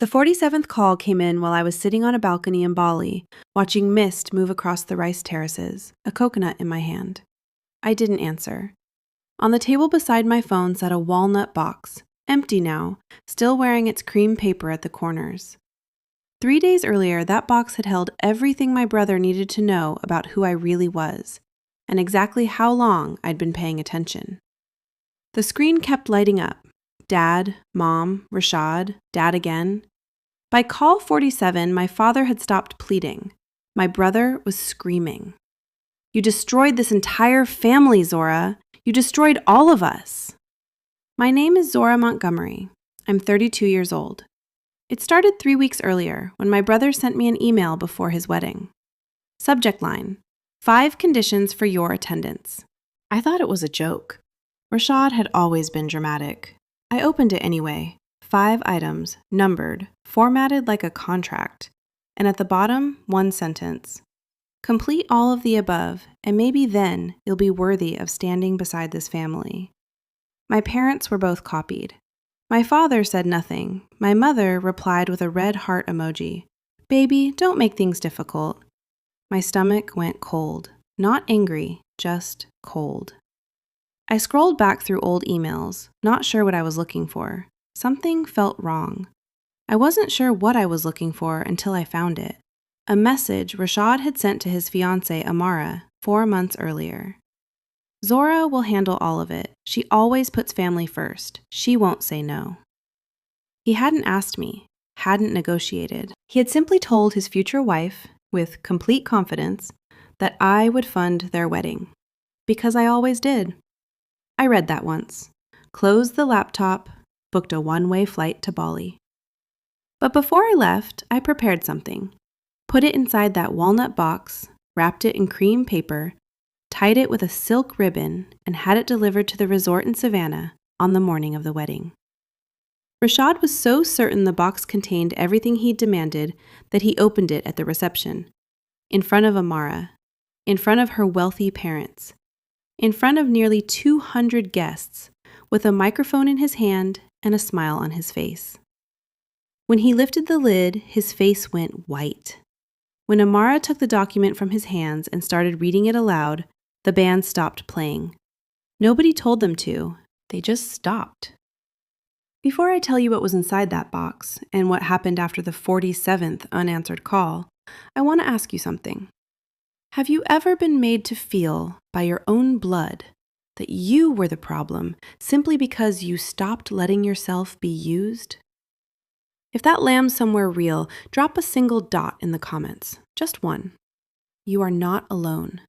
The 47th call came in while I was sitting on a balcony in Bali, watching mist move across the rice terraces, a coconut in my hand. I didn't answer. On the table beside my phone sat a walnut box, empty now, still wearing its cream paper at the corners. 3 days earlier, that box had held everything my brother needed to know about who I really was, and exactly how long I'd been paying attention. The screen kept lighting up. Dad, Mom, Rashad, Dad again. By call 47, my father had stopped pleading. My brother was screaming. "You destroyed this entire family, Zora. You destroyed all of us." My name is Zora Montgomery. I'm 32 years old. It started 3 weeks earlier when my brother sent me an email before his wedding. Subject line: 5 conditions for your attendance. I thought it was a joke. Rashad had always been dramatic. I opened it anyway. 5 items, numbered, formatted like a contract, and at the bottom, 1 sentence. Complete all of the above, and maybe then you'll be worthy of standing beside this family. My parents were both copied. My father said nothing. My mother replied with a red heart emoji. "Baby, don't make things difficult." My stomach went cold. Not angry, just cold. I scrolled back through old emails, not sure what I was looking for. Something felt wrong. I wasn't sure what I was looking for until I found it. A message Rashad had sent to his fiancée, Amara, 4 months earlier. "Zora will handle all of it. She always puts family first. She won't say no." He hadn't asked me, hadn't negotiated. He had simply told his future wife, with complete confidence, that I would fund their wedding. Because I always did. I read that once, closed the laptop, booked a one-way flight to Bali. But before I left, I prepared something. Put it inside that walnut box, wrapped it in cream paper, tied it with a silk ribbon, and had it delivered to the resort in Savannah on the morning of the wedding. Rashad was so certain the box contained everything he'd demanded that he opened it at the reception, in front of Amara, in front of her wealthy parents, in front of nearly 200 guests, with a microphone in his hand and a smile on his face. When he lifted the lid, his face went white. When Amara took the document from his hands and started reading it aloud, the band stopped playing. Nobody told them to. They just stopped. Before I tell you what was inside that box and what happened after the 47th unanswered call, I want to ask you something. Have you ever been made to feel, by your own blood, that you were the problem simply because you stopped letting yourself be used? If that lands somewhere real, drop a single dot in the comments, just one. You are not alone.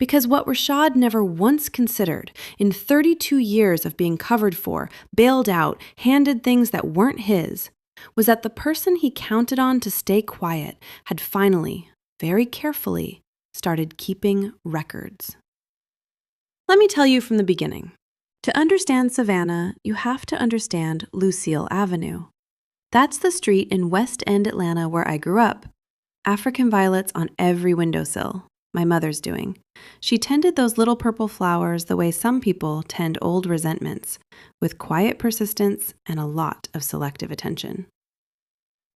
Because what Rashad never once considered, in 32 years of being covered for, bailed out, handed things that weren't his, was that the person he counted on to stay quiet had finally, very carefully, started keeping records. Let me tell you from the beginning. To understand Savannah, you have to understand Lucille Avenue. That's the street in West End Atlanta where I grew up. African violets on every windowsill. My mother's doing. She tended those little purple flowers the way some people tend old resentments, with quiet persistence and a lot of selective attention.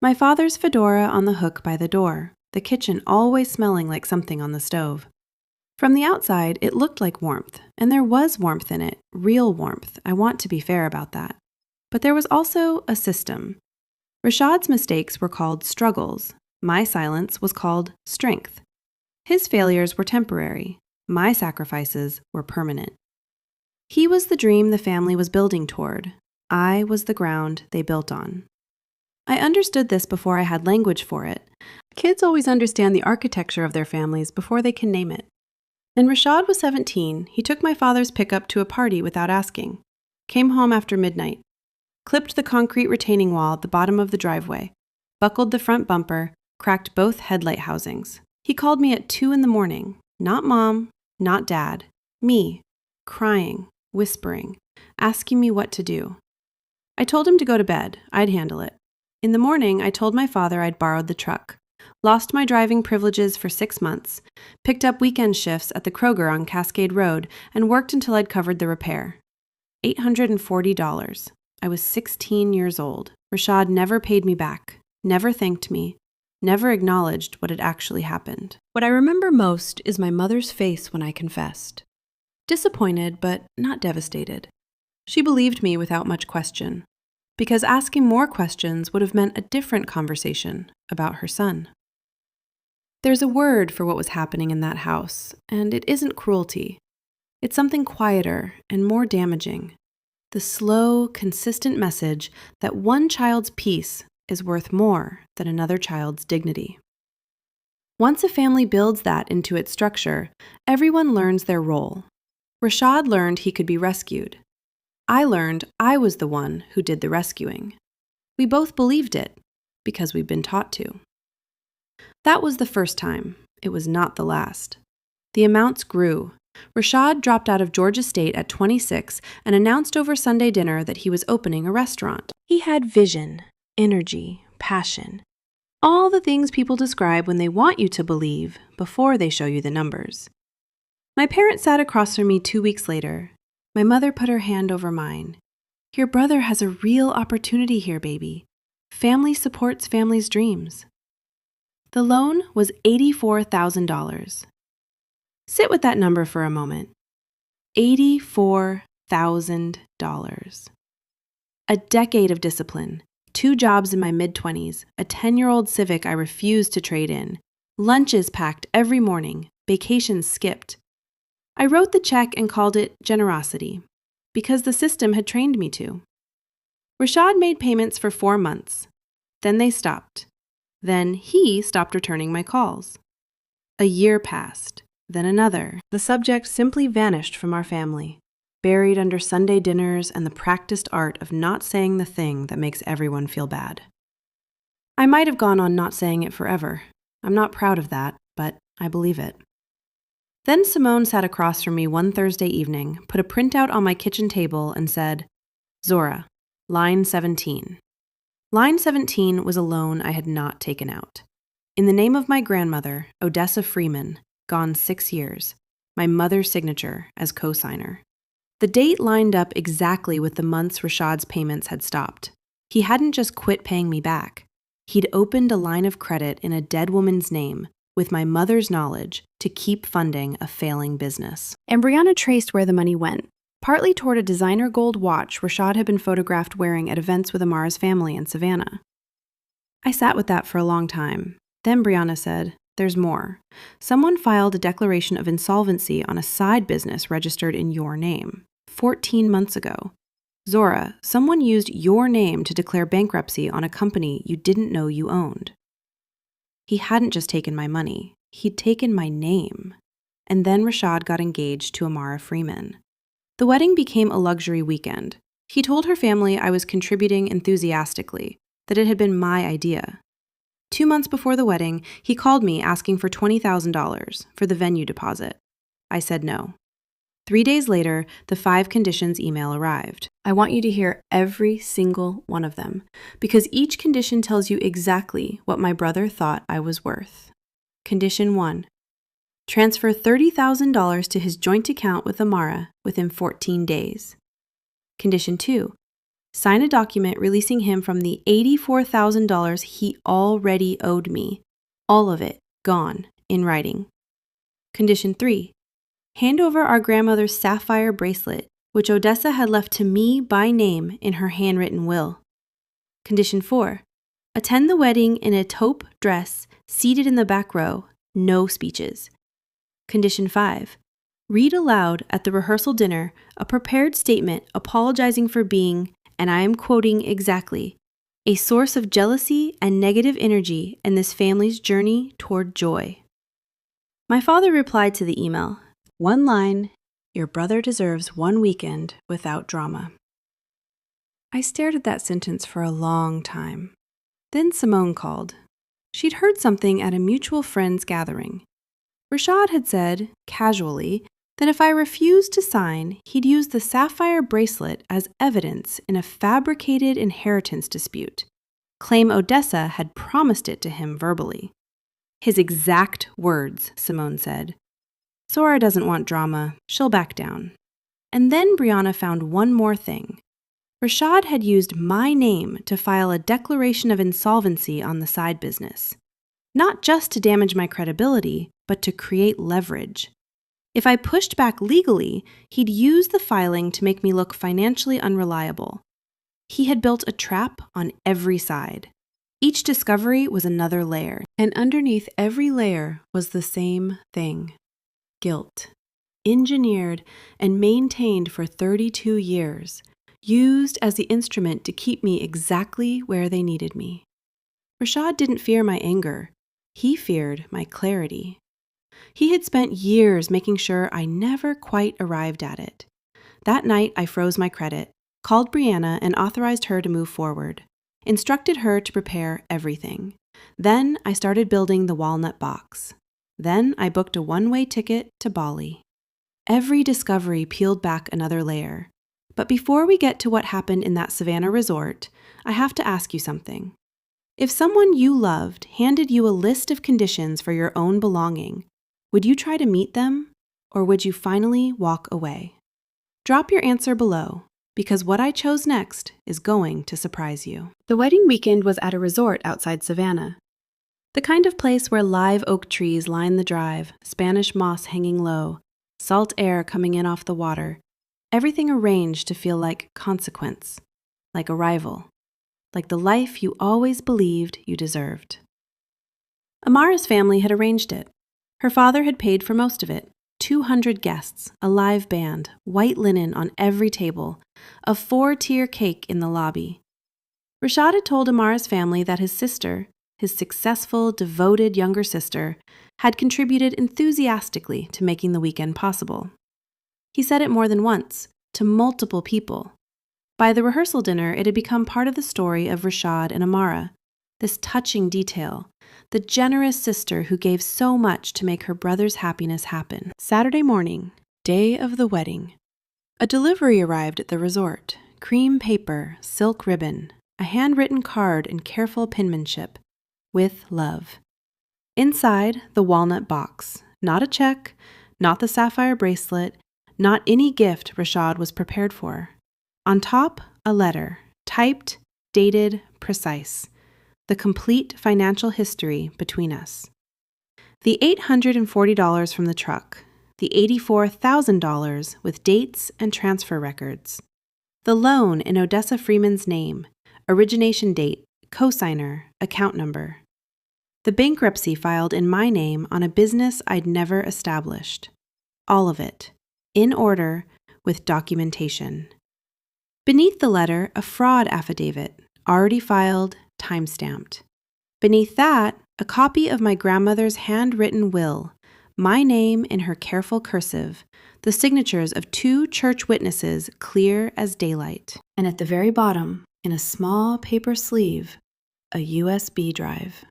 My father's fedora on the hook by the door, the kitchen always smelling like something on the stove. From the outside, it looked like warmth, and there was warmth in it, real warmth. I want to be fair about that. But there was also a system. Rashad's mistakes were called struggles. My silence was called strength. His failures were temporary. My sacrifices were permanent. He was the dream the family was building toward. I was the ground they built on. I understood this before I had language for it. Kids always understand the architecture of their families before they can name it. When Rashad was 17, he took my father's pickup to a party without asking. Came home after midnight. Clipped the concrete retaining wall at the bottom of the driveway. Buckled the front bumper. Cracked both headlight housings. He called me at 2 a.m, not Mom, not Dad, me, crying, whispering, asking me what to do. I told him to go to bed, I'd handle it. In the morning, I told my father I'd borrowed the truck, lost my driving privileges for 6 months, picked up weekend shifts at the Kroger on Cascade Road, and worked until I'd covered the repair. $840. I was 16 years old. Rashad never paid me back, never thanked me, never acknowledged what had actually happened. What I remember most is my mother's face when I confessed. Disappointed, but not devastated. She believed me without much question, because asking more questions would have meant a different conversation about her son. There's a word for what was happening in that house, and it isn't cruelty. It's something quieter and more damaging. The slow, consistent message that one child's peace is worth more than another child's dignity. Once a family builds that into its structure, everyone learns their role. Rashad learned he could be rescued. I learned I was the one who did the rescuing. We both believed it, because we'd been taught to. That was the first time. It was not the last. The amounts grew. Rashad dropped out of Georgia State at 26 and announced over Sunday dinner that he was opening a restaurant. He had vision, energy, passion. All the things people describe when they want you to believe before they show you the numbers. My parents sat across from me 2 weeks later. My mother put her hand over mine. Your brother has a real opportunity here, baby. Family supports family's dreams. The loan was $84,000. Sit with that number for a moment. $84,000. A decade of discipline, 2 jobs in my mid-20s, a 10-year-old Civic I refused to trade in, lunches packed every morning, vacations skipped. I wrote the check and called it generosity, because the system had trained me to. Rashad made payments for 4 months. Then they stopped. Then he stopped returning my calls. A year passed, then another. The subject simply vanished from our family, buried under Sunday dinners and the practiced art of not saying the thing that makes everyone feel bad. I might have gone on not saying it forever. I'm not proud of that, but I believe it. Then Simone sat across from me one Thursday evening, put a printout on my kitchen table, and said, Zora, line 17. Line 17 was a loan I had not taken out. In the name of my grandmother, Odessa Freeman, gone 6 years, my mother's signature as co-signer. The date lined up exactly with the months Rashad's payments had stopped. He hadn't just quit paying me back. He'd opened a line of credit in a dead woman's name, with my mother's knowledge, to keep funding a failing business. And Brianna traced where the money went, partly toward a designer gold watch Rashad had been photographed wearing at events with Amara's family in Savannah. I sat with that for a long time. Then Brianna said, there's more. Someone filed a declaration of insolvency on a side business registered in your name 14 months ago. Zora, someone used your name to declare bankruptcy on a company you didn't know you owned. He hadn't just taken my money. He'd taken my name. And then Rashad got engaged to Amara Freeman. The wedding became a luxury weekend. He told her family I was contributing enthusiastically, that it had been my idea. 2 months before the wedding, he called me asking for $20,000 for the venue deposit. I said no. 3 days later, the 5 conditions email arrived. I want you to hear every single one of them, because each condition tells you exactly what my brother thought I was worth. Condition 1. Transfer $30,000 to his joint account with Amara within 14 days. Condition 2. Sign a document releasing him from the $84,000 he already owed me. All of it, gone, in writing. Condition 3. Hand over our grandmother's sapphire bracelet, which Odessa had left to me by name in her handwritten will. Condition 4. Attend the wedding in a taupe dress, seated in the back row, no speeches. Condition 5. Read aloud at the rehearsal dinner a prepared statement apologizing for being, and I am quoting exactly, a source of jealousy and negative energy in this family's journey toward joy. My father replied to the email, one line, your brother deserves 1 weekend without drama. I stared at that sentence for a long time. Then Simone called. She'd heard something at a mutual friend's gathering. Rashad had said, casually, that if I refused to sign, he'd use the sapphire bracelet as evidence in a fabricated inheritance dispute, claim Odessa had promised it to him verbally. His exact words, Simone said. Zora doesn't want drama, she'll back down. And then Brianna found one more thing. Rashad had used my name to file a declaration of insolvency on the side business, not just to damage my credibility, but to create leverage. If I pushed back legally, he'd use the filing to make me look financially unreliable. He had built a trap on every side. Each discovery was another layer, and underneath every layer was the same thing: guilt. Engineered and maintained for 32 years, used as the instrument to keep me exactly where they needed me. Rashad didn't fear my anger. He feared my clarity. He had spent years making sure I never quite arrived at it. That night, I froze my credit, called Brianna and authorized her to move forward, instructed her to prepare everything. Then I started building the walnut box. Then I booked a one-way ticket to Bali. Every discovery peeled back another layer. But before we get to what happened in that Savannah resort, I have to ask you something. If someone you loved handed you a list of conditions for your own belonging, would you try to meet them, or would you finally walk away? Drop your answer below, because what I chose next is going to surprise you. The wedding weekend was at a resort outside Savannah. The kind of place where live oak trees line the drive, Spanish moss hanging low, salt air coming in off the water, everything arranged to feel like consequence, like arrival, like the life you always believed you deserved. Amara's family had arranged it. Her father had paid for most of it. 200 guests, a live band, white linen on every table, a 4-tier cake in the lobby. Rashad had told Amara's family that his sister, his successful, devoted younger sister, had contributed enthusiastically to making the weekend possible. He said it more than once, to multiple people. By the rehearsal dinner, it had become part of the story of Rashad and Amara, this touching detail, the generous sister who gave so much to make her brother's happiness happen. Saturday morning, day of the wedding. A delivery arrived at the resort. Cream paper, silk ribbon, a handwritten card in careful penmanship. With love. Inside, the walnut box. Not a check, not the sapphire bracelet, not any gift Rashad was prepared for. On top, a letter, typed, dated, precise. The complete financial history between us. The $840 from the truck. The $84,000 with dates and transfer records. The loan in Odessa Freeman's name, origination date, cosigner, account number. The bankruptcy filed in my name on a business I'd never established. All of it, in order, with documentation. Beneath the letter, a fraud affidavit, already filed, time-stamped. Beneath that, a copy of my grandmother's handwritten will, my name in her careful cursive, the signatures of 2 church witnesses clear as daylight. And at the very bottom, in a small paper sleeve, a USB drive.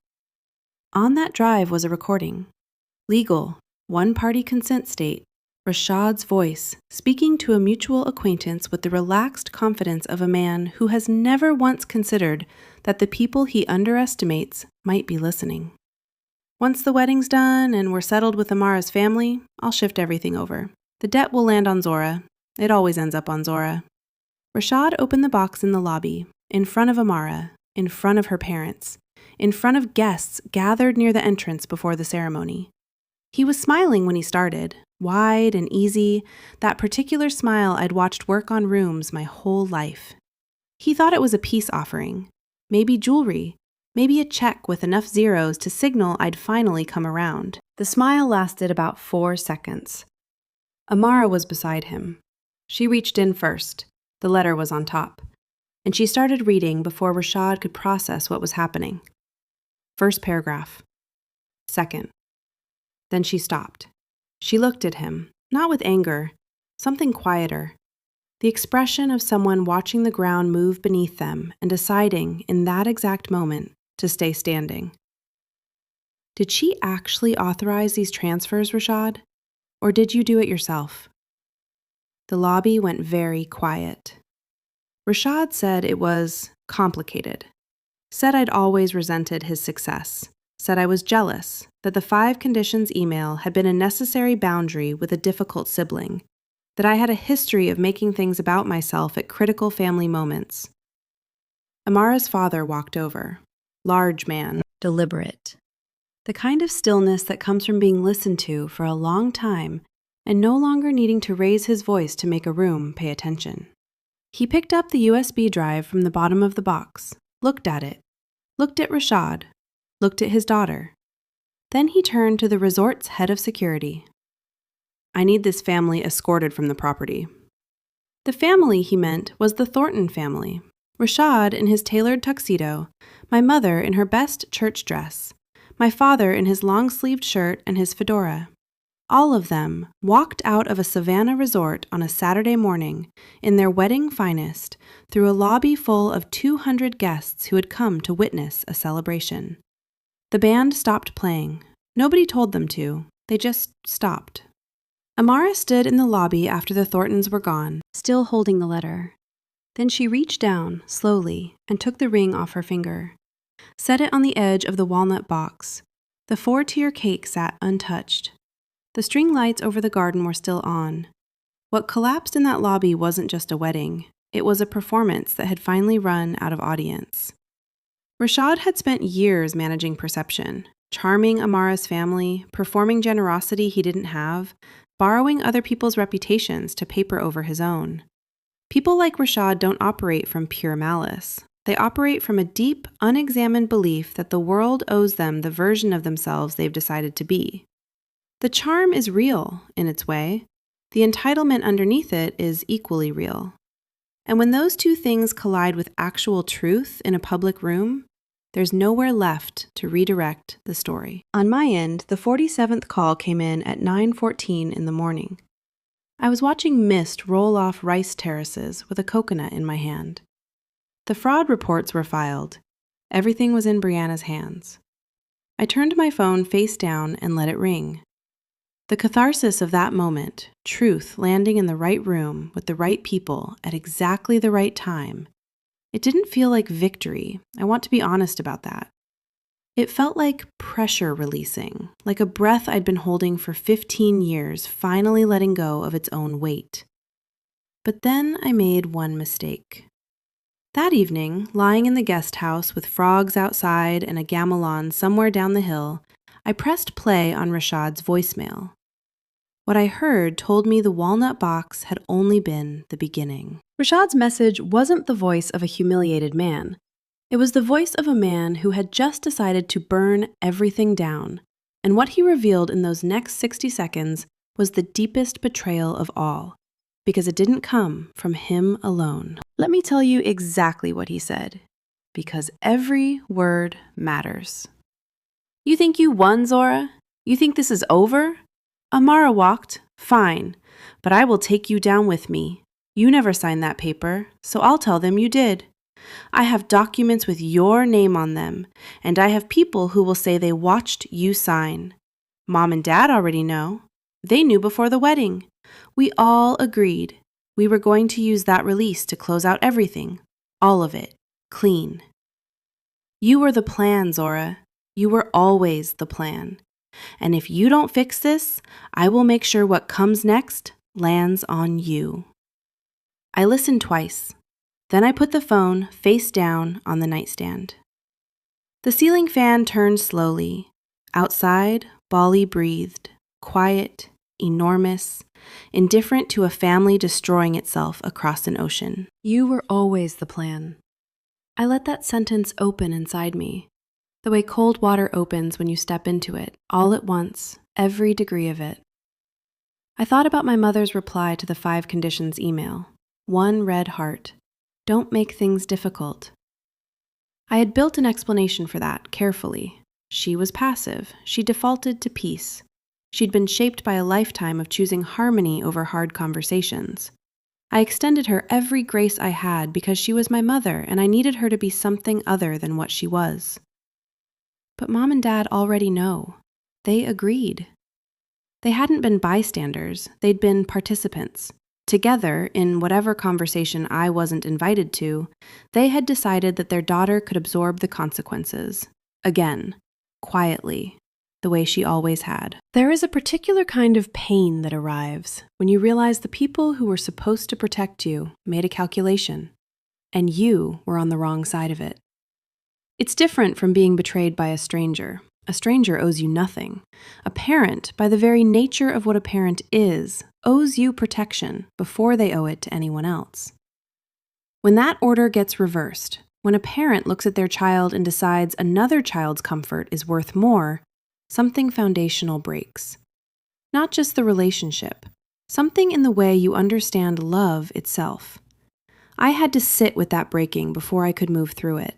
On that drive was a recording. Legal, one-party consent state, Rashad's voice, speaking to a mutual acquaintance with the relaxed confidence of a man who has never once considered that the people he underestimates might be listening. Once the wedding's done and we're settled with Amara's family, I'll shift everything over. The debt will land on Zora. It always ends up on Zora. Rashad opened the box in the lobby, in front of Amara, in front of her parents, in front of guests gathered near the entrance before the ceremony. He was smiling when he started, wide and easy, that particular smile I'd watched work on rooms my whole life. He thought it was a peace offering, maybe jewelry, maybe a check with enough zeros to signal I'd finally come around. The smile lasted about 4 seconds. Amara was beside him. She reached in first. The letter was on top. And she started reading before Rashad could process what was happening. First paragraph. Second. Then she stopped. She looked at him, not with anger, something quieter. The expression of someone watching the ground move beneath them and deciding, in that exact moment, to stay standing. Did she actually authorize these transfers, Rashad? Or did you do it yourself? The lobby went very quiet. Rashad said it was complicated. Said I'd always resented his success. Said I was jealous, that the 5 conditions email had been a necessary boundary with a difficult sibling, that I had a history of making things about myself at critical family moments. Amara's father walked over. Large man. Deliberate. The kind of stillness that comes from being listened to for a long time and no longer needing to raise his voice to make a room pay attention. He picked up the USB drive from the bottom of the box, looked at it, looked at Rashad, looked at his daughter. Then he turned to the resort's head of security. I need this family escorted from the property. The family, he meant, was the Thornton family. Rashad in his tailored tuxedo, my mother in her best church dress, my father in his long-sleeved shirt and his fedora. All of them walked out of a Savannah resort on a Saturday morning in their wedding finest through a lobby full of 200 guests who had come to witness a celebration. The band stopped playing. Nobody told them to. They just stopped. Amara stood in the lobby after the Thorntons were gone, still holding the letter. Then she reached down, slowly, and took the ring off her finger. Set it on the edge of the walnut box. The 4-tier cake sat untouched. The string lights over the garden were still on. What collapsed in that lobby wasn't just a wedding. It was a performance that had finally run out of audience. Rashad had spent years managing perception, charming Amara's family, performing generosity he didn't have, borrowing other people's reputations to paper over his own. People like Rashad don't operate from pure malice. They operate from a deep, unexamined belief that the world owes them the version of themselves they've decided to be. The charm is real, in its way. The entitlement underneath it is equally real. And when those two things collide with actual truth in a public room, there's nowhere left to redirect the story. On my end, the 47th call came in at 9:14 in the morning. I was watching mist roll off rice terraces with a coconut in my hand. The fraud reports were filed. Everything was in Brianna's hands. I turned my phone face down and let it ring. The catharsis of that moment, truth landing in the right room with the right people at exactly the right time, it didn't feel like victory. I want to be honest about that. It felt like pressure releasing, like a breath I'd been holding for 15 years finally letting go of its own weight. But then I made one mistake. That evening, lying in the guest house with frogs outside and a gamelan somewhere down the hill, I pressed play on Rashad's voicemail. What I heard told me the walnut box had only been the beginning. Rashad's message wasn't the voice of a humiliated man. It was the voice of a man who had just decided to burn everything down, and what he revealed in those next 60 seconds was the deepest betrayal of all, because it didn't come from him alone. Let me tell you exactly what he said, because every word matters. You think you won, Zora? You think this is over? Amara walked, fine, but I will take you down with me. You never signed that paper, so I'll tell them you did. I have documents with your name on them, and I have people who will say they watched you sign. Mom and Dad already know. They knew before the wedding. We all agreed. We were going to use that release to close out everything, all of it, clean. You were the plan, Zora. You were always the plan. And if you don't fix this, I will make sure what comes next lands on you. I listened twice. Then I put the phone face down on the nightstand. The ceiling fan turned slowly. Outside, Bali breathed, quiet, enormous, indifferent to a family destroying itself across an ocean. You were always the plan. I let that sentence open inside me, the way cold water opens when you step into it, all at once, every degree of it. I thought about my mother's reply to the 5 conditions email. One red heart. Don't make things difficult. I had built an explanation for that carefully. She was passive. She defaulted to peace. She'd been shaped by a lifetime of choosing harmony over hard conversations. I extended her every grace I had because she was my mother and I needed her to be something other than what she was. But Mom and Dad already know. They agreed. They hadn't been bystanders. They'd been participants. Together, in whatever conversation I wasn't invited to, they had decided that their daughter could absorb the consequences. Again, quietly. the way she always had. There is a particular kind of pain that arrives when you realize the people who were supposed to protect you made a calculation, and you were on the wrong side of it. It's different from being betrayed by a stranger. A stranger owes you nothing. A parent, by the very nature of what a parent is, owes you protection before they owe it to anyone else. When that order gets reversed, when a parent looks at their child and decides another child's comfort is worth more, something foundational breaks. Not just the relationship, something in the way you understand love itself. I had to sit with that breaking before I could move through it.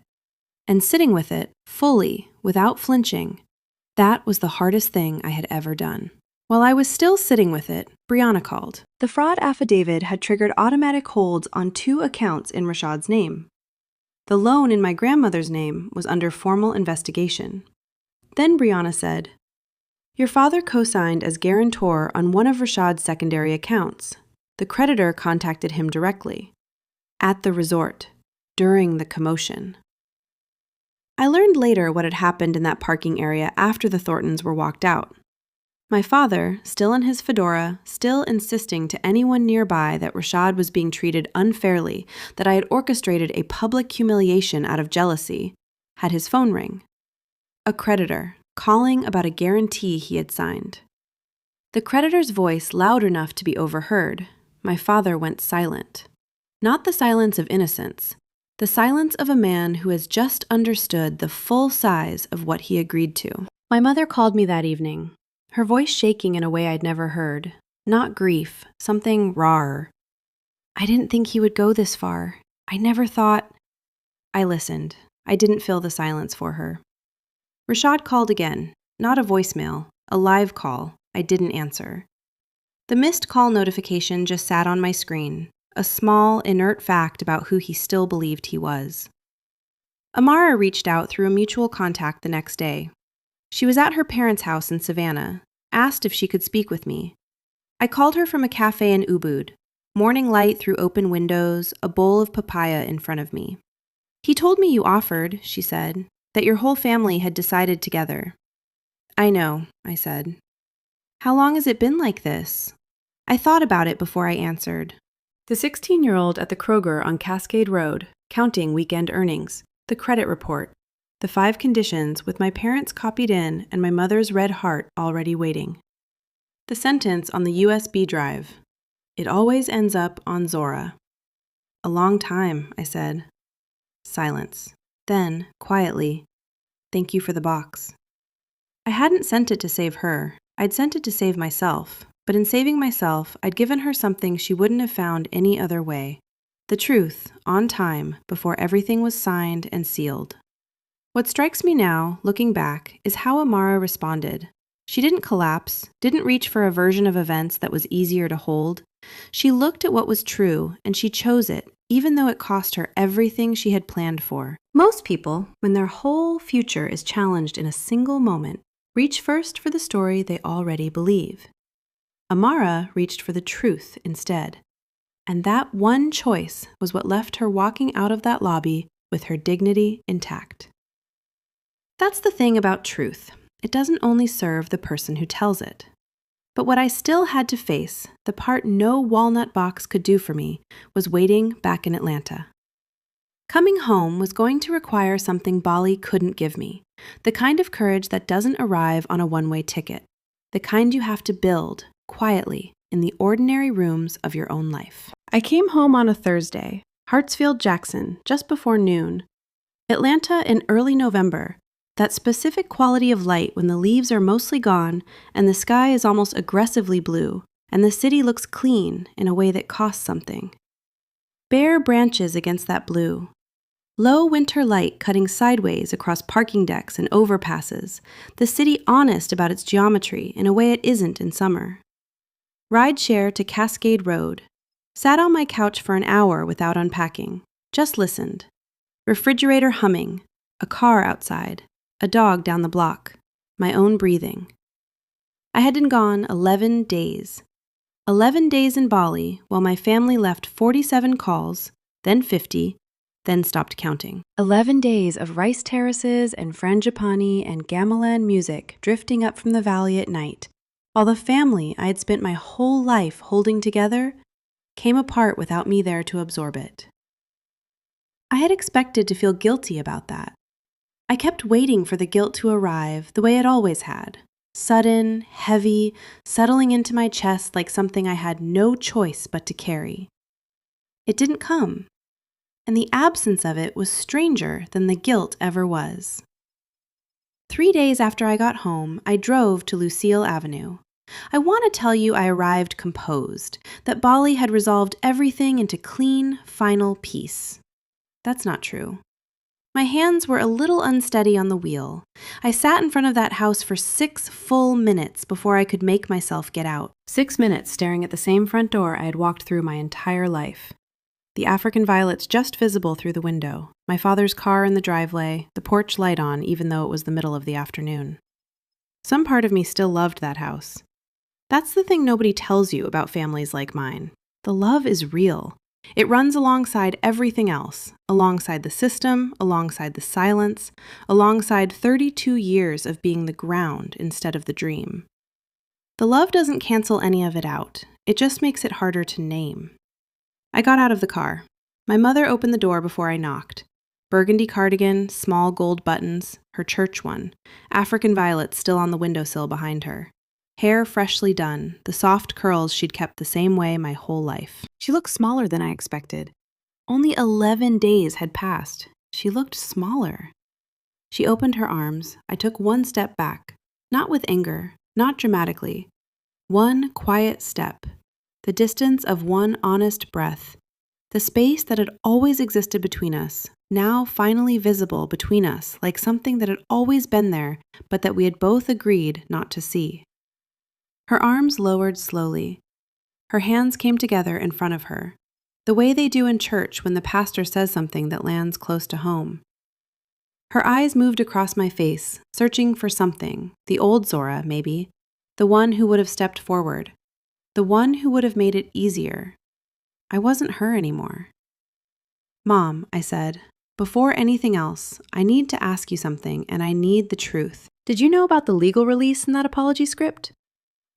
And sitting with it, fully, without flinching, that was the hardest thing I had ever done. While I was still sitting with it, Brianna called. The fraud affidavit had triggered automatic holds on 2 accounts in Rashad's name. The loan in my grandmother's name was under formal investigation. Then Brianna said, "Your father co-signed as guarantor on one of Rashad's secondary accounts. The creditor contacted him directly. At the resort, during the commotion." I learned later what had happened in that parking area after the Thorntons were walked out. My father, still in his fedora, still insisting to anyone nearby that Rashad was being treated unfairly, that I had orchestrated a public humiliation out of jealousy, had his phone ring. A creditor, calling about a guarantee he had signed. The creditor's voice loud enough to be overheard, my father went silent. Not the silence of innocence, the silence of a man who has just understood the full size of what he agreed to. My mother called me that evening, her voice shaking in a way I'd never heard. Not grief, something rawer. "I didn't think he would go this far. I never thought..." I listened. I didn't fill the silence for her. Rashad called again, not a voicemail, a live call. I didn't answer. The missed call notification just sat on my screen, a small, inert fact about who he still believed he was. Amara reached out through a mutual contact the next day. She was at her parents' house in Savannah, asked if she could speak with me. I called her from a cafe in Ubud, morning light through open windows, a bowl of papaya in front of me. "He told me you offered," she said, "that your whole family had decided together." "I know," I said. "How long has it been like this?" I thought about it before I answered. The 16-year-old at the Kroger on Cascade Road, counting weekend earnings, the credit report, the 5 conditions with my parents copied in and my mother's red heart already waiting. The sentence on the USB drive. It always ends up on Zora. "A long time," I said. Silence. Then, quietly, "Thank you for the box." I hadn't sent it to save her. I'd sent it to save myself. But in saving myself, I'd given her something she wouldn't have found any other way. The truth, on time, before everything was signed and sealed. What strikes me now, looking back, is how Amara responded. She didn't collapse, didn't reach for a version of events that was easier to hold. She looked at what was true, and she chose it, even though it cost her everything she had planned for. Most people, when their whole future is challenged in a single moment, reach first for the story they already believe. Amara reached for the truth instead. And that one choice was what left her walking out of that lobby with her dignity intact. That's the thing about truth. It doesn't only serve the person who tells it. But what I still had to face, the part no walnut box could do for me, was waiting back in Atlanta. Coming home was going to require something Bali couldn't give me, the kind of courage that doesn't arrive on a one-way ticket, the kind you have to build, quietly, in the ordinary rooms of your own life. I came home on a Thursday, Hartsfield, Jackson, just before noon. Atlanta in early November, that specific quality of light when the leaves are mostly gone and the sky is almost aggressively blue, and the city looks clean in a way that costs something. Bare branches against that blue. Low winter light cutting sideways across parking decks and overpasses, the city honest about its geometry in a way it isn't in summer. Ride share to Cascade Road. Sat on my couch for an hour without unpacking. Just listened. Refrigerator humming. A car outside. A dog down the block. My own breathing. I had been gone 11 days. 11 days in Bali while my family left 47 calls, then 50, then stopped counting. 11 days of rice terraces and frangipani and gamelan music drifting up from the valley at night, while the family I had spent my whole life holding together came apart without me there to absorb it. I had expected to feel guilty about that. I kept waiting for the guilt to arrive the way it always had. Sudden, heavy, settling into my chest like something I had no choice but to carry. It didn't come, and the absence of it was stranger than the guilt ever was. 3 days after I got home, I drove to Lucille Avenue. I want to tell you I arrived composed, that Bali had resolved everything into clean, final peace. That's not true. My hands were a little unsteady on the wheel. I sat in front of that house for 6 full minutes before I could make myself get out. 6 minutes staring at the same front door I had walked through my entire life. The African violets just visible through the window, my father's car in the driveway, the porch light on even though it was the middle of the afternoon. Some part of me still loved that house. That's the thing nobody tells you about families like mine. The love is real. It runs alongside everything else, alongside the system, alongside the silence, alongside 32 years of being the ground instead of the dream. The love doesn't cancel any of it out. It just makes it harder to name. I got out of the car. My mother opened the door before I knocked. Burgundy cardigan, small gold buttons, her church one, African violets still on the windowsill behind her. Hair freshly done, the soft curls she'd kept the same way my whole life. She looked smaller than I expected. Only 11 days had passed. She looked smaller. She opened her arms. I took one step back, not with anger, not dramatically. One quiet step, the distance of one honest breath, the space that had always existed between us, now finally visible between us like something that had always been there, but that we had both agreed not to see. Her arms lowered slowly. Her hands came together in front of her, the way they do in church when the pastor says something that lands close to home. Her eyes moved across my face, searching for something, the old Zora, maybe, the one who would have stepped forward, the one who would have made it easier. I wasn't her anymore. "Mom," I said, "before anything else, I need to ask you something, and I need the truth. Did you know about the legal release in that apology script?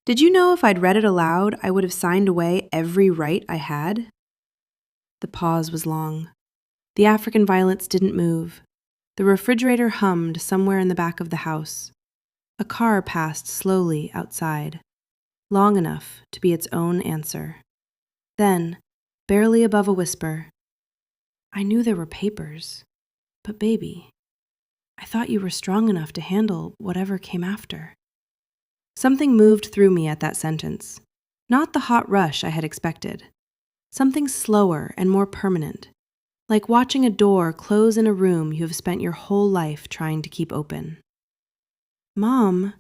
Did you know if I'd read it aloud, I would have signed away every right I had?" The pause was long. The African violets didn't move. The refrigerator hummed somewhere in the back of the house. A car passed slowly outside, long enough to be its own answer. Then, barely above a whisper, "I knew there were papers, but baby, I thought you were strong enough to handle whatever came after." Something moved through me at that sentence. Not the hot rush I had expected. Something slower and more permanent, like watching a door close in a room you have spent your whole life trying to keep open. "Mom,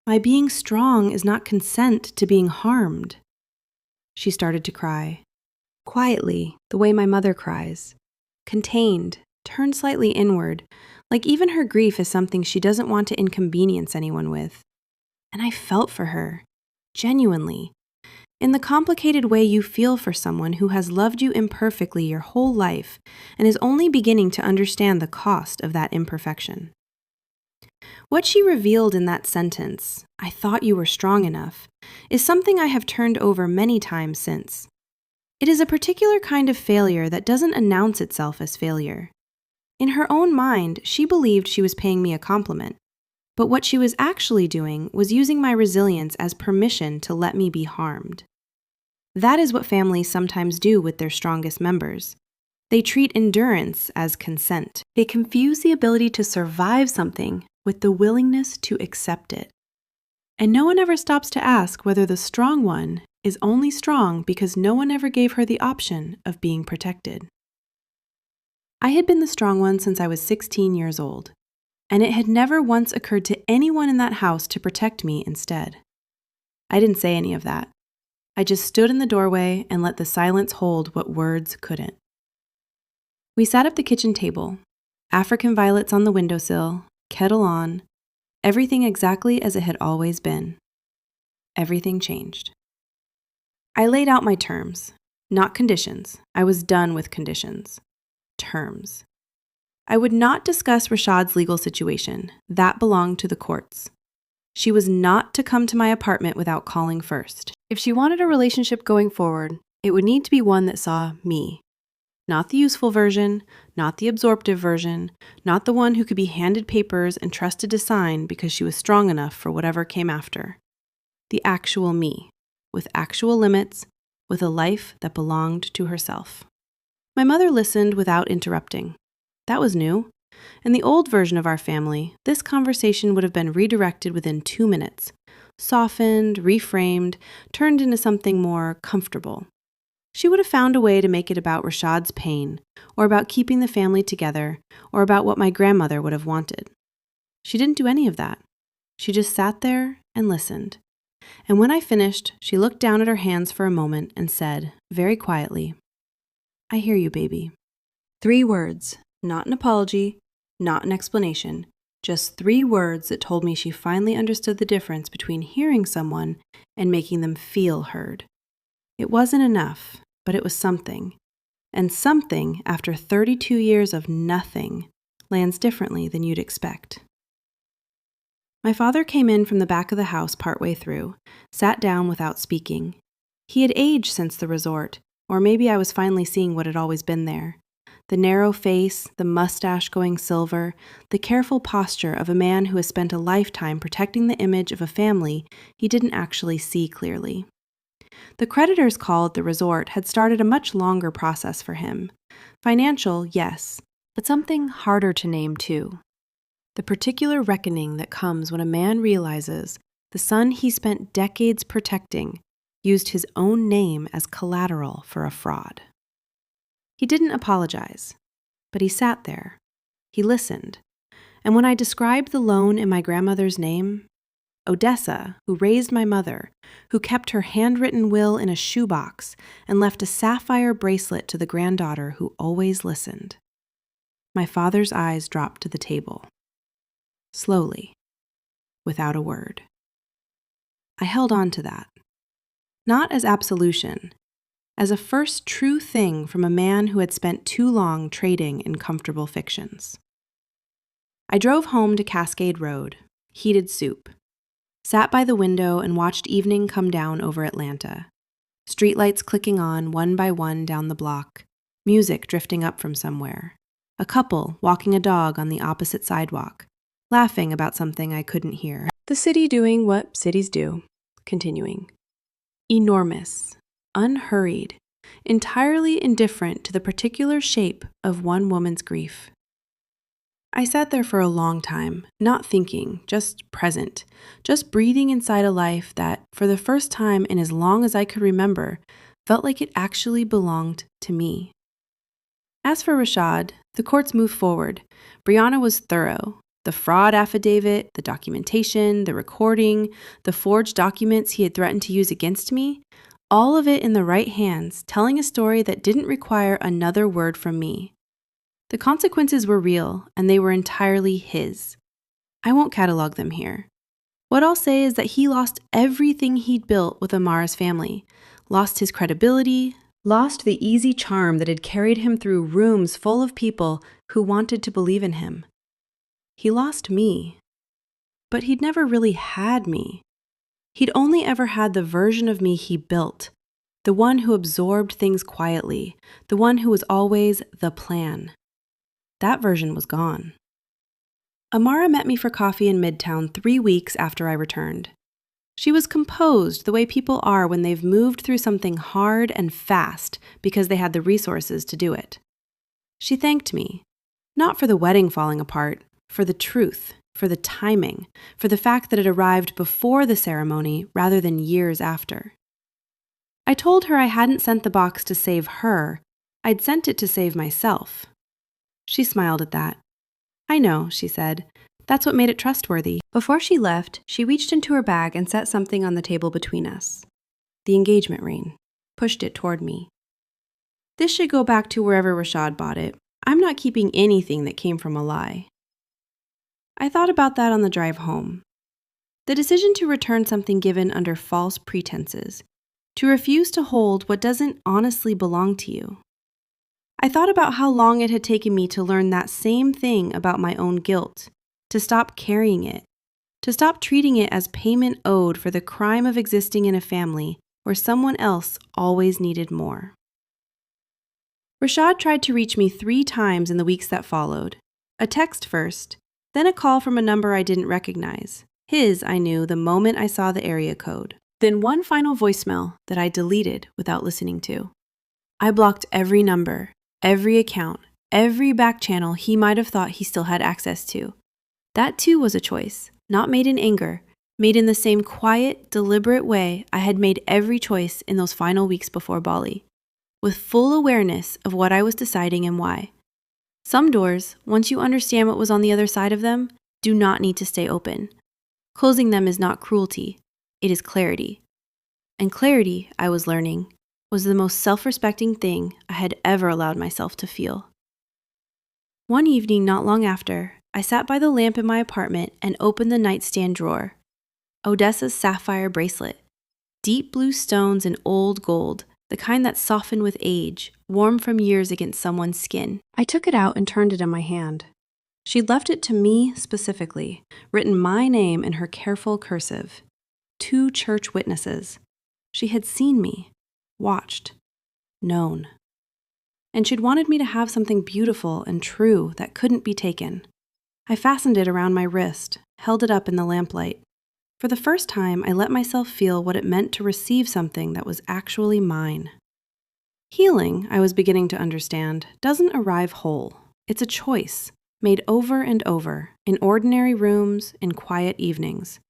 my being strong is not consent to being harmed." She started to cry. Quietly, the way my mother cries. Contained, turned slightly inward, like even her grief is something she doesn't want to inconvenience anyone with. And I felt for her, genuinely, in the complicated way you feel for someone who has loved you imperfectly your whole life and is only beginning to understand the cost of that imperfection. What she revealed in that sentence, "I thought you were strong enough," is something I have turned over many times since. It is a particular kind of failure that doesn't announce itself as failure. In her own mind, she believed she was paying me a compliment. But what she was actually doing was using my resilience as permission to let me be harmed. That is what families sometimes do with their strongest members. They treat endurance as consent. They confuse the ability to survive something with the willingness to accept it. And no one ever stops to ask whether the strong one is only strong because no one ever gave her the option of being protected. I had been the strong one since I was 16 years old. And it had never once occurred to anyone in that house to protect me instead. I didn't say any of that. I just stood in the doorway and let the silence hold what words couldn't. We sat at the kitchen table, African violets on the windowsill, kettle on, everything exactly as it had always been. Everything changed. I laid out my terms, not conditions. I was done with conditions. terms. I would not discuss Rashad's legal situation. That belonged to the courts. She was not to come to my apartment without calling first. If she wanted a relationship going forward, it would need to be one that saw me. Not the useful version, not the absorptive version, not the one who could be handed papers and trusted to sign because she was strong enough for whatever came after. The actual me, with actual limits, with a life that belonged to herself. My mother listened without interrupting. That was new. In the old version of our family, this conversation would have been redirected within 2 minutes, softened, reframed, turned into something more comfortable. She would have found a way to make it about Rashad's pain, or about keeping the family together, or about what my grandmother would have wanted. She didn't do any of that. She just sat there and listened. And when I finished, she looked down at her hands for a moment and said, very quietly, "I hear you, baby." 3 words, not an apology, not an explanation, just 3 words that told me she finally understood the difference between hearing someone and making them feel heard. It wasn't enough, but it was something. And something, after 32 years of nothing, lands differently than you'd expect. My father came in from the back of the house partway through, sat down without speaking. He had aged since the resort, or maybe I was finally seeing what had always been there. The narrow face, the mustache going silver, the careful posture of a man who has spent a lifetime protecting the image of a family he didn't actually see clearly. The creditors' call at the resort had started a much longer process for him. Financial, yes, but something harder to name too. The particular reckoning that comes when a man realizes the son he spent decades protecting used his own name as collateral for a fraud. He didn't apologize, but he sat there. He listened. And when I described the loan in my grandmother's name, Odessa, who raised my mother, who kept her handwritten will in a shoebox and left a sapphire bracelet to the granddaughter who always listened, my father's eyes dropped to the table. Slowly, without a word. I held on to that. Not as absolution, as a first true thing from a man who had spent too long trading in comfortable fictions. I drove home to Cascade Road, heated soup, sat by the window and watched evening come down over Atlanta. Streetlights clicking on one by one down the block, music drifting up from somewhere, a couple walking a dog on the opposite sidewalk, laughing about something I couldn't hear. The city doing what cities do, continuing. Enormous, unhurried, entirely indifferent to the particular shape of one woman's grief. I sat there for a long time, not thinking, just present, just breathing inside a life that, for the first time in as long as I could remember, felt like it actually belonged to me. As for Rashad, the courts moved forward. Brianna was thorough. The fraud affidavit, the documentation, the recording, the forged documents he had threatened to use against me, all of it in the right hands, telling a story that didn't require another word from me. The consequences were real, and they were entirely his. I won't catalog them here. What I'll say is that he lost everything he'd built with Amara's family, lost his credibility, lost the easy charm that had carried him through rooms full of people who wanted to believe in him. He lost me, but he'd never really had me. He'd only ever had the version of me he built, the one who absorbed things quietly, the one who was always the plan. That version was gone. Amara met me for coffee in Midtown 3 weeks after I returned. She was composed the way people are when they've moved through something hard and fast because they had the resources to do it. She thanked me, not for the wedding falling apart, for the truth, for the timing, for the fact that it arrived before the ceremony rather than years after. I told her I hadn't sent the box to save her, I'd sent it to save myself. She smiled at that. "I know," she said. "That's what made it trustworthy." Before she left, she reached into her bag and set something on the table between us. The engagement ring. Pushed it toward me. "This should go back to wherever Rashad bought it. I'm not keeping anything that came from a lie." I thought about that on the drive home. The decision to return something given under false pretenses, to refuse to hold what doesn't honestly belong to you. I thought about how long it had taken me to learn that same thing about my own guilt, to stop carrying it, to stop treating it as payment owed for the crime of existing in a family where someone else always needed more. Rashad tried to reach me 3 times in the weeks that followed. A text first, then a call from a number I didn't recognize. His, I knew the moment I saw the area code. Then one final voicemail that I deleted without listening to. I blocked every number, every account, every back channel he might have thought he still had access to. That too was a choice, not made in anger, made in the same quiet, deliberate way I had made every choice in those final weeks before Bali, with full awareness of what I was deciding and why. Some doors, once you understand what was on the other side of them, do not need to stay open. Closing them is not cruelty, it is clarity. And clarity, I was learning, was the most self-respecting thing I had ever allowed myself to feel. One evening not long after, I sat by the lamp in my apartment and opened the nightstand drawer. Odessa's sapphire bracelet. Deep blue stones and old gold, the kind that soften with age, warm from years against someone's skin. I took it out and turned it in my hand. She'd left it to me specifically, written my name in her careful cursive. 2 church witnesses. She had seen me, watched, known. And she'd wanted me to have something beautiful and true that couldn't be taken. I fastened it around my wrist, held it up in the lamplight. For the first time, I let myself feel what it meant to receive something that was actually mine. Healing, I was beginning to understand, doesn't arrive whole. It's a choice, made over and over, in ordinary rooms, in quiet evenings.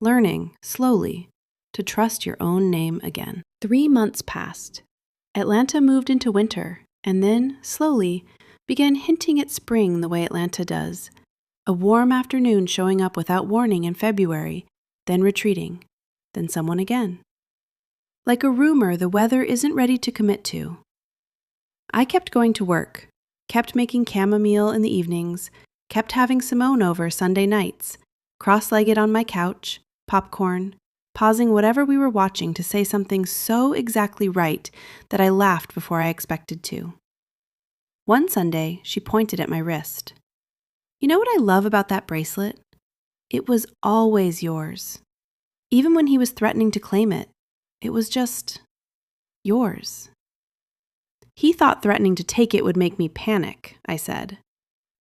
Learning, slowly, to trust your own name again. 3 months passed. Atlanta moved into winter, and then, slowly, began hinting at spring the way Atlanta does. A warm afternoon showing up without warning in February, then retreating, then someone again. Like a rumor the weather isn't ready to commit to. I kept going to work, kept making chamomile in the evenings, kept having Simone over Sunday nights, cross-legged on my couch, popcorn, pausing whatever we were watching to say something so exactly right that I laughed before I expected to. One Sunday, she pointed at my wrist. You know what I love about that bracelet? It was always yours. Even when he was threatening to claim it, it was just yours. He thought threatening to take it would make me panic, I said.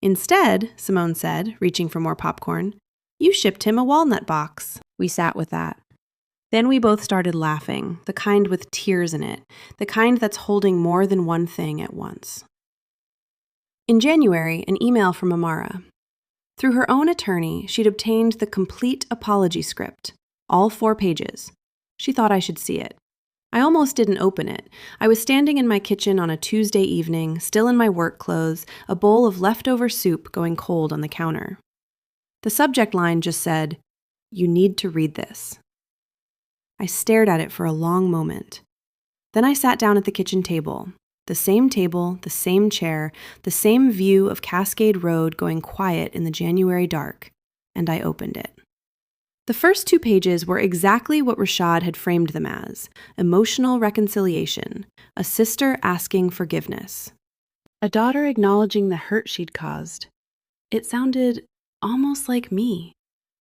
Instead, Simone said, reaching for more popcorn, you shipped him a walnut box. We sat with that. Then we both started laughing, the kind with tears in it, the kind that's holding more than one thing at once. In January, an email from Amara. Through her own attorney, she'd obtained the complete apology script, all 4 pages. She thought I should see it. I almost didn't open it. I was standing in my kitchen on a Tuesday evening, still in my work clothes, a bowl of leftover soup going cold on the counter. The subject line just said, "You need to read this." I stared at it for a long moment. Then I sat down at the kitchen table. The same chair, the same view of Cascade Road going quiet in the January dark, and I opened it. The first 2 pages were exactly what Rashad had framed them as, emotional reconciliation, a sister asking forgiveness, a daughter acknowledging the hurt she'd caused. It sounded almost like me,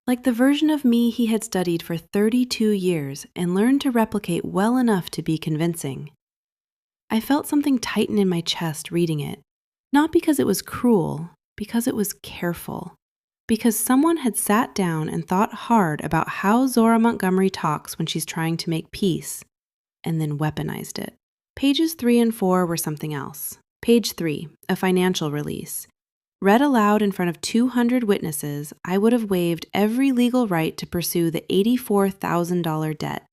like the version of me he had studied for 32 years and learned to replicate well enough to be convincing. I felt something tighten in my chest reading it, not because it was cruel, because it was careful, because someone had sat down and thought hard about how Zora Montgomery talks when she's trying to make peace, and then weaponized it. Pages 3 and 4 were something else. Page 3, a financial release. Read aloud in front of 200 witnesses, I would have waived every legal right to pursue the $84,000 debt.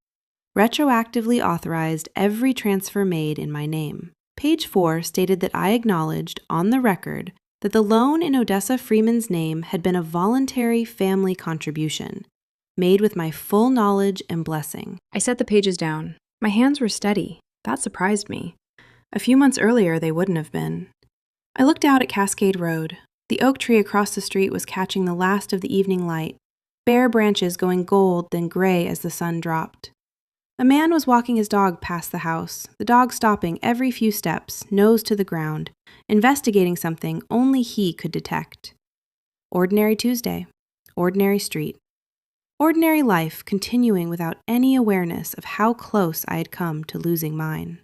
Retroactively authorized every transfer made in my name. Page 4 stated that I acknowledged, on the record, that the loan in Odessa Freeman's name had been a voluntary family contribution, made with my full knowledge and blessing. I set the pages down. My hands were steady. That surprised me. A few months earlier, they wouldn't have been. I looked out at Cascade Road. The oak tree across the street was catching the last of the evening light, bare branches going gold then gray as the sun dropped. A man was walking his dog past the house, the dog stopping every few steps, nose to the ground, investigating something only he could detect. Ordinary Tuesday, ordinary street. Ordinary life continuing without any awareness of how close I had come to losing mine.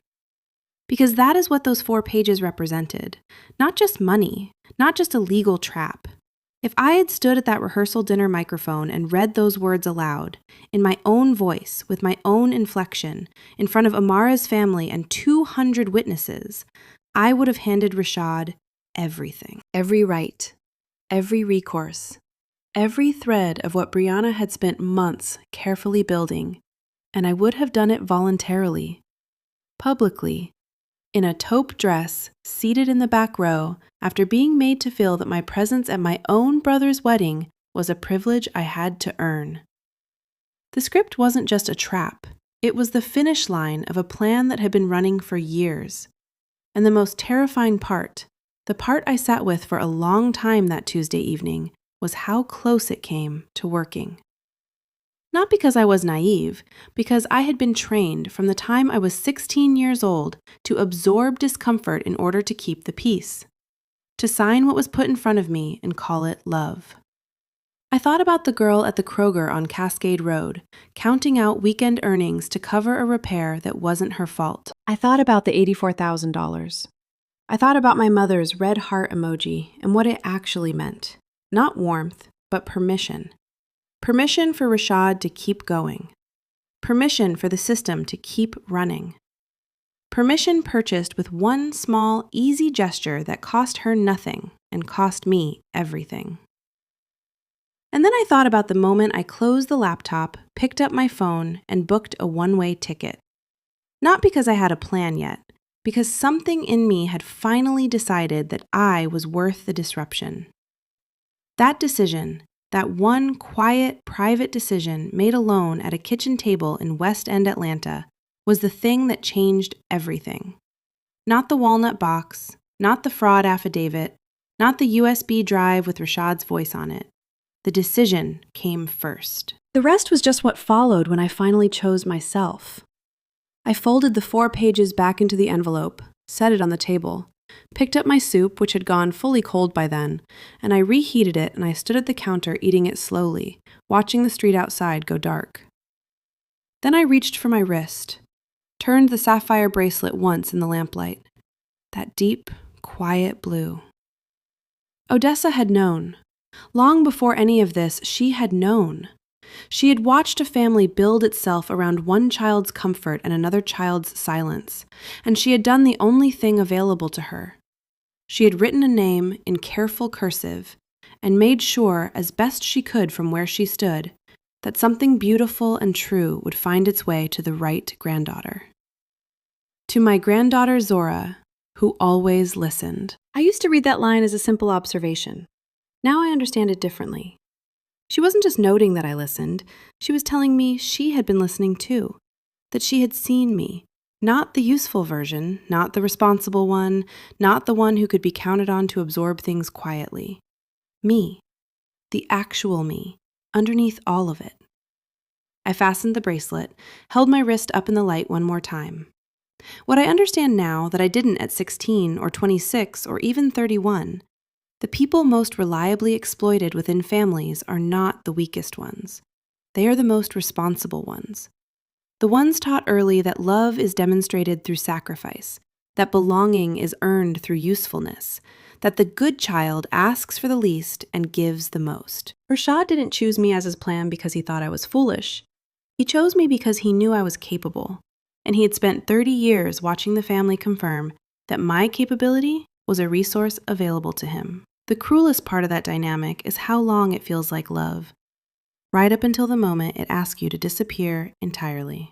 Because that is what those 4 pages represented. Not just money, not just a legal trap. If I had stood at that rehearsal dinner microphone and read those words aloud, in my own voice, with my own inflection, in front of Amara's family and 200 witnesses, I would have handed Rashad everything. Every right, every recourse, every thread of what Brianna had spent months carefully building, and I would have done it voluntarily, publicly, in a taupe dress, seated in the back row, after being made to feel that my presence at my own brother's wedding was a privilege I had to earn. The script wasn't just a trap, it was the finish line of a plan that had been running for years. And the most terrifying part, the part I sat with for a long time that Tuesday evening, was how close it came to working. Not because I was naive, because I had been trained from the time I was 16 years old to absorb discomfort in order to keep the peace, to sign what was put in front of me and call it love. I thought about the girl at the Kroger on Cascade Road, counting out weekend earnings to cover a repair that wasn't her fault. I thought about the $84,000. I thought about my mother's red heart emoji and what it actually meant. Not warmth, but permission. Permission for Rashad to keep going. Permission for the system to keep running. Permission purchased with one small, easy gesture that cost her nothing and cost me everything. And then I thought about the moment I closed the laptop, picked up my phone, and booked a one-way ticket. Not because I had a plan yet, because something in me had finally decided that I was worth the disruption. That decision, that one quiet, private decision made alone at a kitchen table in West End Atlanta, was the thing that changed everything. Not the walnut box, not the fraud affidavit, not the USB drive with Rashad's voice on it. The decision came first. The rest was just what followed when I finally chose myself. I folded the 4 pages back into the envelope, set it on the table, picked up my soup, which had gone fully cold by then, and I reheated it, and I stood at the counter eating it slowly, watching the street outside go dark. Then I reached for my wrist, turned the sapphire bracelet once in the lamplight. That deep, quiet blue. Odessa had known. Long before any of this, she had known. She had watched a family build itself around one child's comfort and another child's silence, and she had done the only thing available to her. She had written a name in careful cursive and made sure, as best she could from where she stood, that something beautiful and true would find its way to the right granddaughter. To my granddaughter Zora, who always listened. I used to read that line as a simple observation. Now I understand it differently. She wasn't just noting that I listened, she was telling me she had been listening too, that she had seen me, not the useful version, not the responsible one, not the one who could be counted on to absorb things quietly. Me, the actual me, underneath all of it. I fastened the bracelet, held my wrist up in the light one more time. What I understand now that I didn't at 16 or 26 or even 31, the people most reliably exploited within families are not the weakest ones. They are the most responsible ones. The ones taught early that love is demonstrated through sacrifice, that belonging is earned through usefulness, that the good child asks for the least and gives the most. Rashad didn't choose me as his plan because he thought I was foolish. He chose me because he knew I was capable, and he had spent 30 years watching the family confirm that my capability was a resource available to him. The cruelest part of that dynamic is how long it feels like love, right up until the moment it asks you to disappear entirely.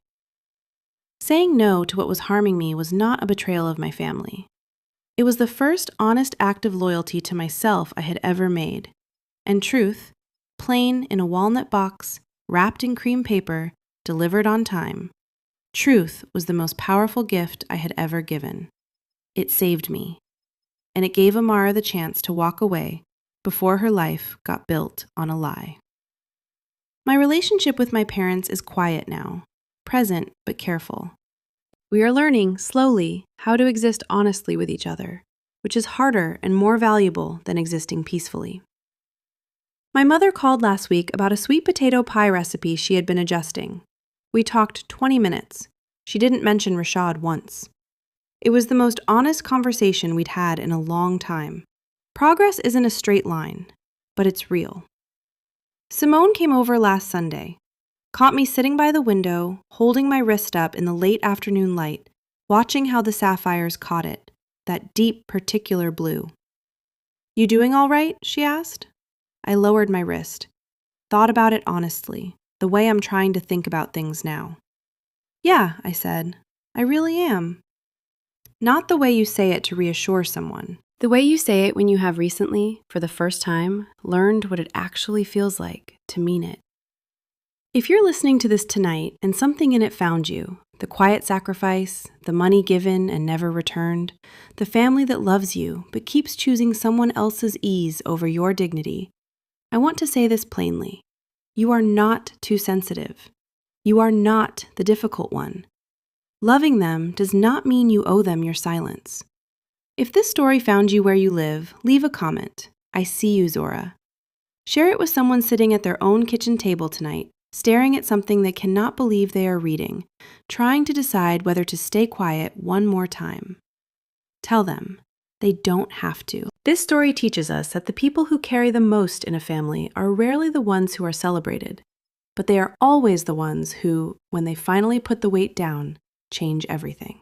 Saying no to what was harming me was not a betrayal of my family. It was the first honest act of loyalty to myself I had ever made. And truth, plain in a walnut box, wrapped in cream paper, delivered on time, truth was the most powerful gift I had ever given. It saved me. And it gave Amara the chance to walk away before her life got built on a lie. My relationship with my parents is quiet now. present but careful. We are learning, slowly, how to exist honestly with each other, which is harder and more valuable than existing peacefully. My mother called last week about a sweet potato pie recipe she had been adjusting. We talked 20 minutes. She didn't mention Rashad once. It was the most honest conversation we'd had in a long time. Progress isn't a straight line, but it's real. Simone came over last Sunday, caught me sitting by the window, holding my wrist up in the late afternoon light, watching how the sapphires caught it, that deep, particular blue. "You doing all right?" she asked. I lowered my wrist, thought about it honestly, the way I'm trying to think about things now. "Yeah," I said, "I really am." Not the way you say it to reassure someone. The way you say it when you have recently, for the first time, learned what it actually feels like to mean it. If you're listening to this tonight and something in it found you, the quiet sacrifice, the money given and never returned, the family that loves you but keeps choosing someone else's ease over your dignity, I want to say this plainly. You are not too sensitive. You are not the difficult one. Loving them does not mean you owe them your silence. If this story found you where you live, leave a comment. I see you, Zora. Share it with someone sitting at their own kitchen table tonight, staring at something they cannot believe they are reading, trying to decide whether to stay quiet one more time. Tell them they don't have to. This story teaches us that the people who carry the most in a family are rarely the ones who are celebrated, but they are always the ones who, when they finally put the weight down, change everything.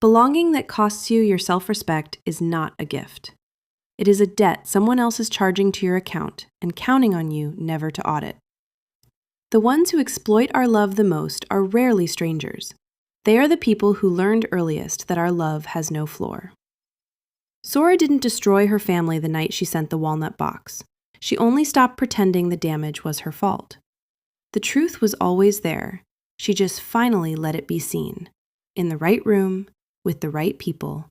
Belonging that costs you your self-respect is not a gift. It is a debt someone else is charging to your account and counting on you never to audit. The ones who exploit our love the most are rarely strangers. They are the people who learned earliest that our love has no floor. Zora didn't destroy her family the night she sent the walnut box. She only stopped pretending the damage was her fault. The truth was always there. She just finally let it be seen. In the right room, with the right people,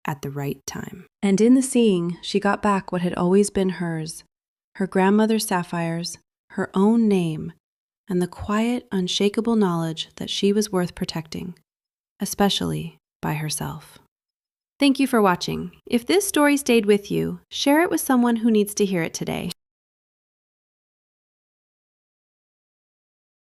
at the right time. And in the seeing, she got back what had always been hers, her grandmother's sapphires, her own name, and the quiet, unshakable knowledge that she was worth protecting, especially by herself. Thank you for watching. If this story stayed with you, share it with someone who needs to hear it today.